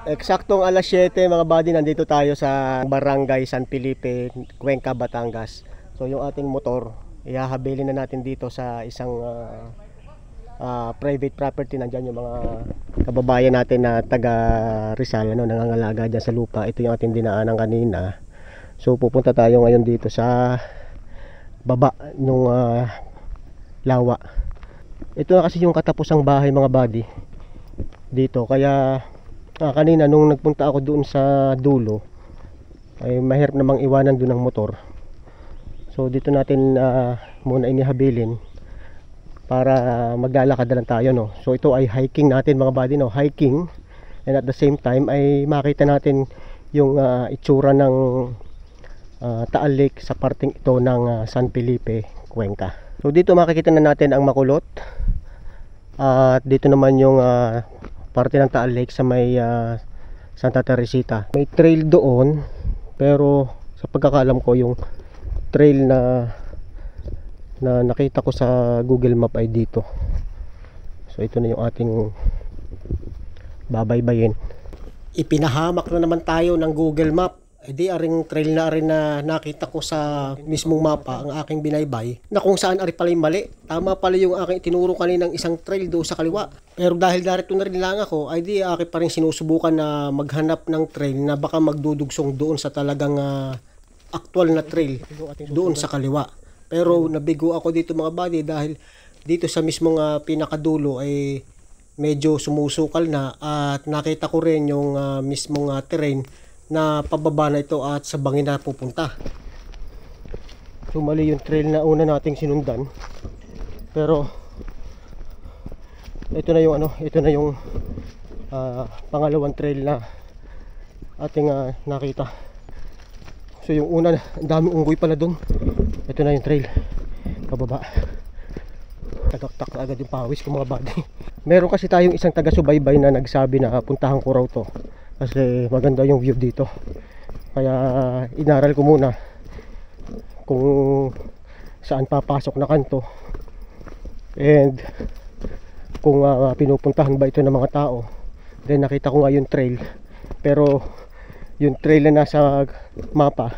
Eksaktong alas 7 mga buddy, nandito tayo sa Barangay San Felipe, Cuenca, Batangas. So yung ating motor, ihahabilin na natin dito sa isang private property. Nandyan yung mga kababayan natin na taga Rizal, nangangalaga dyan sa lupa. Ito yung ating dinaanan kanina. So pupunta tayo ngayon dito sa baba nung lawa. Ito na kasi yung katapusang bahay mga buddy dito, kaya kanina nung nagpunta ako doon sa dulo ay mahirap namang iwanan doon ang motor. So dito natin muna inihabilin para maglalakad na lang tayo, no. So ito ay hiking natin mga buddy, no, hiking, and at the same time ay makita natin yung itsura ng Taal Lake sa parting ito ng San Felipe, Cuenca. So dito makikita na natin ang Makulot, at dito naman yung parte ng Taal Lake sa may Santa Teresita. May trail doon, pero sa pagkakaalam ko yung trail na nakita ko sa Google Map ay dito. So ito na yung ating babaybayin. Ipinahamak na naman tayo ng Google Map. Di aring trail na rin na nakita ko sa mismong mapa ang aking binaybay, na kung saan ari pala yung mali. Tama pala yung aking tinuro kaninang isang trail doon sa kaliwa. Pero dahil darito na rin lang ako, ay di aking pa rin sinusubukan na maghanap ng trail na baka magdudugsong doon sa talagang actual na trail doon sa kaliwa. Pero nabigo ako dito mga buddy, dahil dito sa mismong pinakadulo ay medyo sumusukal na, at nakita ko rin yung mismong terrain na pababa na ito at sa bangin na pupunta. So mali yung trail na una nating sinundan, pero ito na yung pangalawang trail na ating nakita. So yung una, ang daming unggoy pala doon. Ito na yung trail pababa. Tagaktak agad yung pawis ko mga buddy. Meron kasi tayong isang taga-subaybay na nagsabi na puntahan ko raw to kasi maganda yung view dito. Kaya inaral ko muna kung saan papasok na kanto, and kung pinupuntahan ba ito ng mga tao. Then nakita ko nga yung trail, pero yung trail na nasa mapa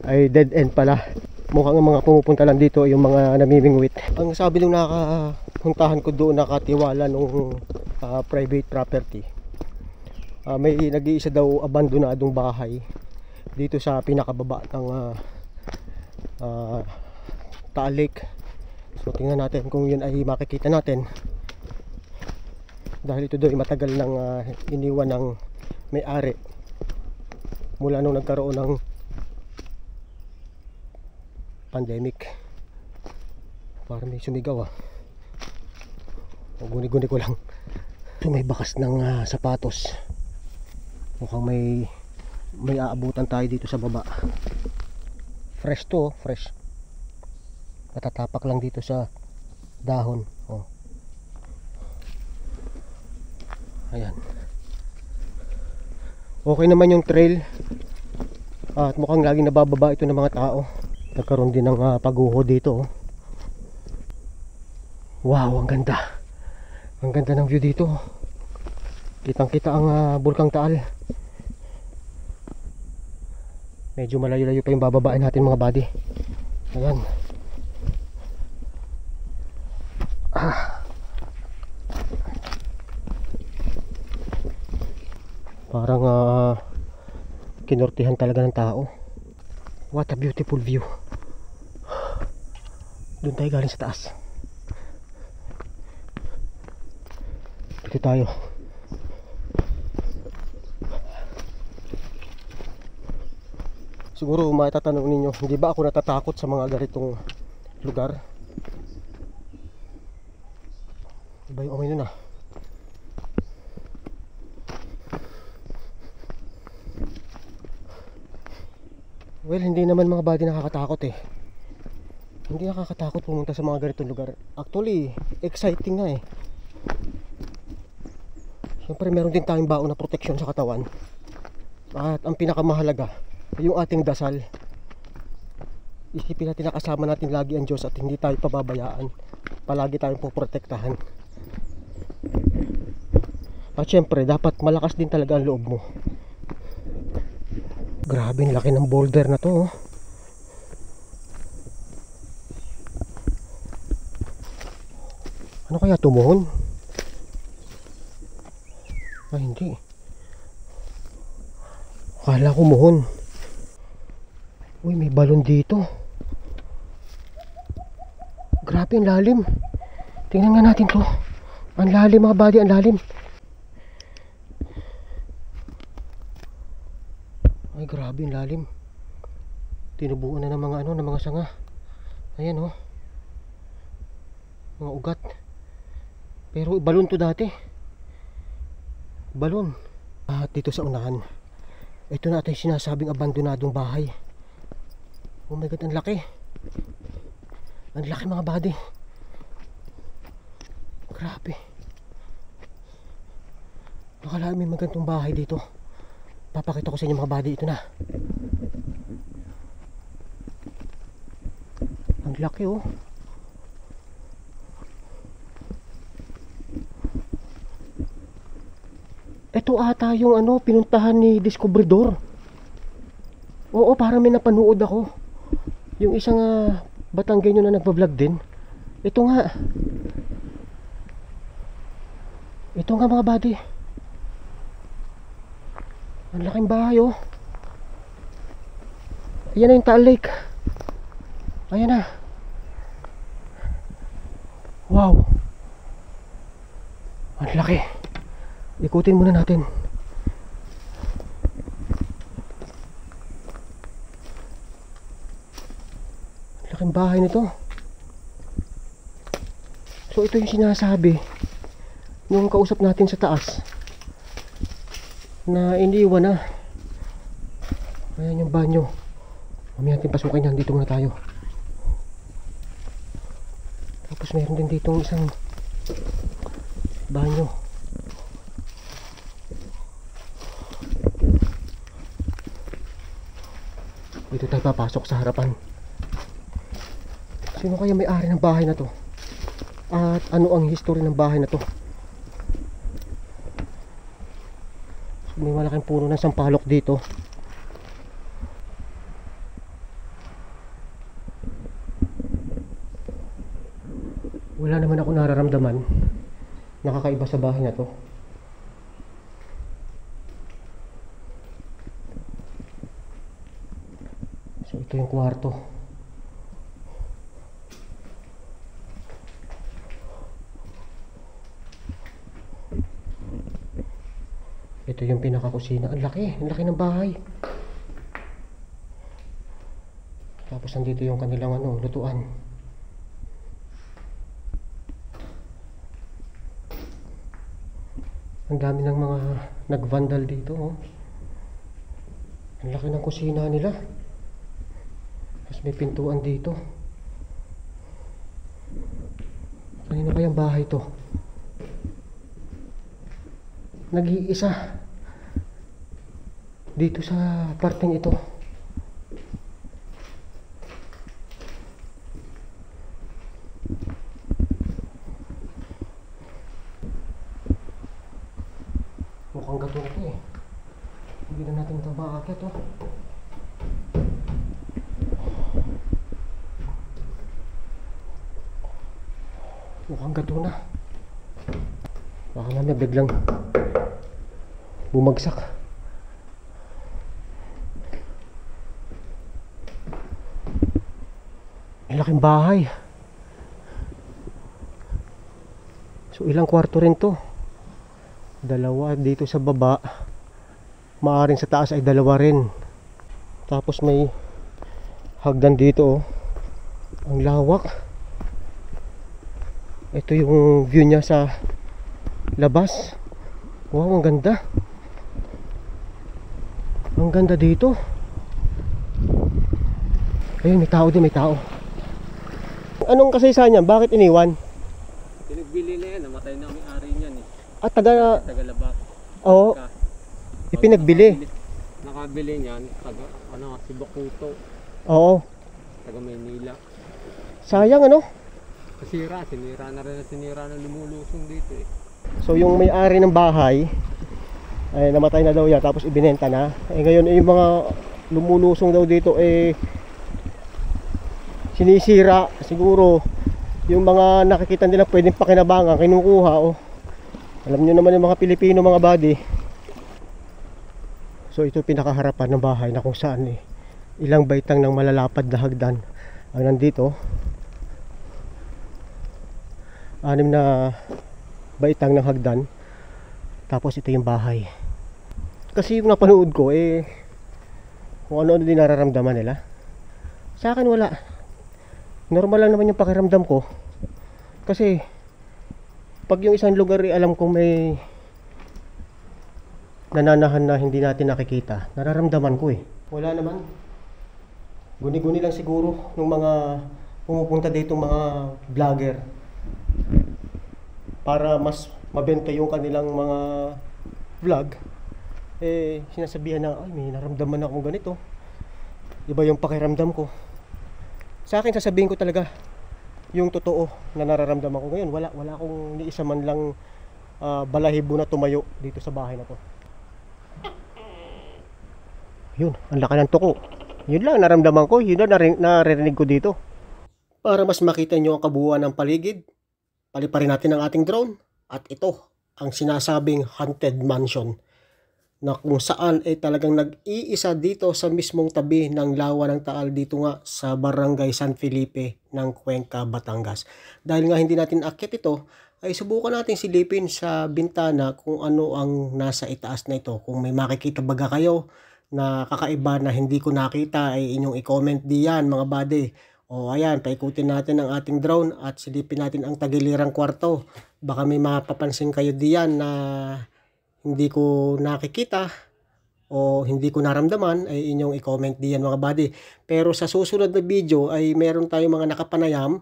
ay dead end pala. Mukhang ang mga pumupunta lang dito yung mga namimingwit. Ang sabi nung nakapuntahan ko doon, nakatiwala nung private property, may nag-iisa daw abandonadong bahay dito sa pinakababa ng Taal Lake. So tingnan natin kung yun ay makikita natin, dahil ito daw ay matagal nang iniwan ng may-ari mula nung nagkaroon ng pandemic. Parang may sumigaw guni-guni ko lang. So may bakas ng sapatos. Mukhang may aabutan tayo dito sa baba. Fresh to, fresh. Matatapak lang dito sa dahon. Ayan. Okay naman yung trail, at mukhang laging nabababa ito ng mga tao. Nagkaroon din ng paguho dito. Wow, ang ganda. Ang ganda ng view dito. Kitang kita ang Bulkang Taal. Medyo malayo-layo pa yung bababain natin mga buddy. Ayan. Parang kinortihan talaga ng tao. What a beautiful view. Doon tayo galing sa taas. Dito tayo. Siguro maitatanong ninyo, hindi ba ako natatakot sa mga ganitong lugar? Iba yung amoy nun Well, hindi naman mga buddy nakakatakot Hindi nakakatakot pumunta sa mga ganitong lugar. Actually, exciting nga Siyempre meron din tayong baon na proteksyon sa katawan. At ang pinakamahalaga, yung ating dasal. Isipin natin na kasama natin lagi ang Diyos at hindi tayo pababayaan. Palagi tayong poprotektahan. At syempre dapat malakas din talaga ang loob mo. Grabe, ang laki ng boulder na to, oh. Ano kaya tumuhon? Ay, hindi. Akala ko muhon. Uy, may balon dito. Grabe, ang lalim. Tingnan nga natin to. Ang lalim mga buddy, ang lalim. Ay, grabe, ang lalim. Tinubuan na ng mga ng mga sanga. Ayan, oh. Mga ugat. Pero balon to dati. Balon. At dito sa unahan, ito na ito yung sinasabing abandonadong bahay. Oh my god, ang laki. Ang laki mga buddy. Grabe. Nakala may magandang bahay dito. Papakita ko sa inyo mga buddy. Ito na. Ang laki, oh. Ito ata yung pinuntahan ni Descubridor. Oo, parang may napanood ako. Yung isang Batanggenyo na nagpa-vlog din. Ito nga. Ito nga mga buddy. Ang laking bahay, oh. Ayan na yung Taal Lake. Ayan na. Wow. Ang laki. Ikutin muna natin. Laking bahay nito. So ito yung sinasabi nung kausap natin sa taas na iniwan na. Ayan yung banyo. Mamaya natin pasukin yan. Dito muna tayo. Tapos meron din dito isang banyo. Dito tayo papasok sa harapan. Sino kaya may-ari ng bahay na to? At ano ang history ng bahay na to? So, may malaking puno ng sampalok dito. Wala naman ako nararamdaman nakakaiba sa bahay na to. So ito yung kwarto. Ito yung pinakakusina. Ang laki ng bahay. Tapos nandito yung kanilang lutuan. Ang dami ng mga nagvandal dito, oh. Ang laki ng kusina nila. Tapos may pintuan dito. Kanino kayang bahay to? Nag-iisa dito sa parteng ito. Mukhang gato ito, eh. Hindi na natin ito maakit, oh. Mukhang gato na. Baka mamaya biglang bumagsak. Ang laking bahay. So ilang kwarto rin to? Dalawa dito sa baba. Maaring sa taas ay dalawa rin. Tapos may hagdan dito, oh. Ang lawak. Ito yung view niya sa labas. Wow, ang ganda. Ang ganda dito. Ayun, may tao din, may tao. Anong kasaysayan niyan? Bakit iniwan? Pinagbili na yan, namatay na ang ari niyan, eh. At Tagalabak. Oo. Ipinagbili. Nakabili niyan, si Bakuto. Oo. Taga Maynila. Sayang, Sinira na rin na lumulusong dito, eh. So yung may-ari ng bahay ay namatay na daw yan, tapos ibinenta na. Ngayon yung mga lumulusong daw dito sinisira siguro yung mga nakikita nila pwedeng pakinabangan, kinukuha. Alam nyo naman yung mga Pilipino, mga buddy. So ito pinakaharapan ng bahay na kung saan ilang baitang ng malalapad na hagdan ang nandito. 6 na baitang ng hagdan. Tapos ito yung bahay. Kasi yung napanood ko kung ano-ano din nararamdaman nila. Sa akin wala. Normal lang naman yung pakiramdam ko. Kasi pag yung isang lugar alam kong may nananahan na hindi natin nakikita, nararamdaman ko Wala naman. Guni-guni lang siguro ng mga pumupunta dito mga vlogger para mas mabenta yung kanilang mga vlog. Sinasabihan na may naramdaman akong ganito. Iba yung pakiramdam ko. Sa akin sasabihin ko talaga yung totoo na nararamdaman ko ngayon. Wala akong ni isa man lang balahibo na tumayo dito sa bahay na to. Yun, ang laki ng tuko. Yun lang naramdaman ko, yun lang naririnig ko dito. Para mas makita nyo ang kabuuan ng paligid, paliparin natin ang ating drone. At ito ang sinasabing haunted mansion na kung saan talagang nag-iisa dito sa mismong tabi ng lawa ng Taal, dito nga sa Barangay San Felipe ng Cuenca, Batangas. Dahil nga hindi natin akyat ito, ay subukan natin silipin sa bintana kung ano ang nasa itaas na ito. Kung may makikita baga kayo na kakaiba na hindi ko nakita, ay inyong i-comment diyan mga buddy. Ayan, paikutin natin ang ating drone at silipin natin ang tagilirang kwarto. Baka may mapapansin kayo diyan na hindi ko nakikita o hindi ko naramdaman, ay inyong i-comment diyan mga buddy. Pero sa susunod na video ay meron tayong mga nakapanayam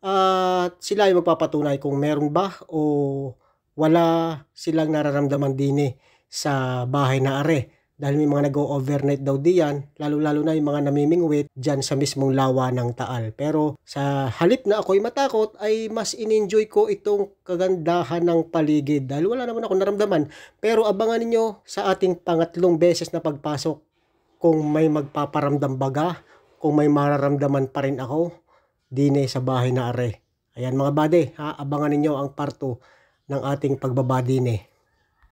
at sila ay magpapatunay kung meron ba o wala silang nararamdaman din sa bahay na are. Dahil may mga nag-overnight daw diyan, lalo-lalo na yung mga namimingwit dyan sa mismong lawa ng Taal. Pero sa halip na ako'y matakot, ay mas in-enjoy ko itong kagandahan ng paligid. Dahil wala naman ako naramdaman. Pero abangan niyo sa ating pangatlong beses na pagpasok kung may magpaparamdam baga, kung may mararamdaman pa rin ako dine sa bahay na are. Ayan mga buddy, abangan niyo ang part 2 ng ating pagbaba dine.